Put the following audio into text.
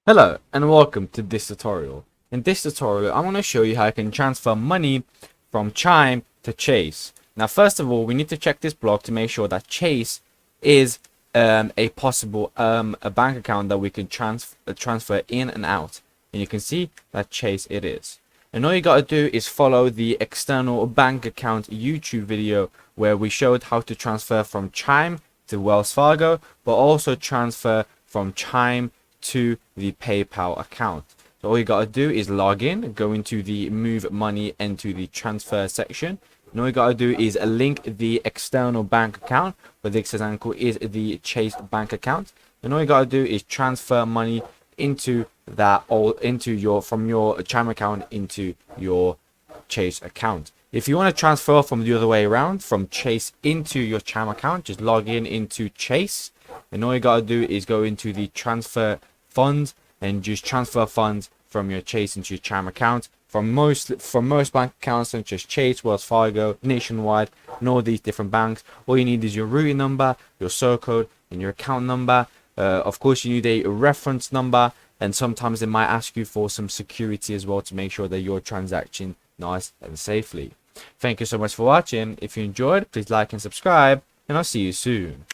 Hello and welcome to this tutorial. In this tutorial, I'm going to show you how you can transfer money from Chime to Chase. Now, first of all, we need to check this block to make sure that Chase is a possible a bank account that we can transfer in and out. And you can see that Chase it is. And all you got to do is follow the external bank account YouTube video where we showed how to transfer from Chime to Wells Fargo, but also transfer from Chime to the PayPal account. So all you got to do is log in, go into the move money into the transfer section. And all you got to do is link the external bank account, but the example is the Chase bank account. And all you got to do is transfer money into that or from your Chime account into your Chase account. If you want to transfer from the other way around, from Chase into your Chime account, just log in into Chase, and all you got to do is go into the transfer funds and just transfer funds from your Chase into your Chime account. From most bank accounts such as Chase, Wells Fargo, Nationwide, and all these different banks, all you need is your routing number, your sort code, and your account number. Of course, you need a reference number, and sometimes they might ask you for some security as well to make sure that you're transacting nice and safely. Thank you so much for watching. If you enjoyed, please like and subscribe, and I'll see you soon.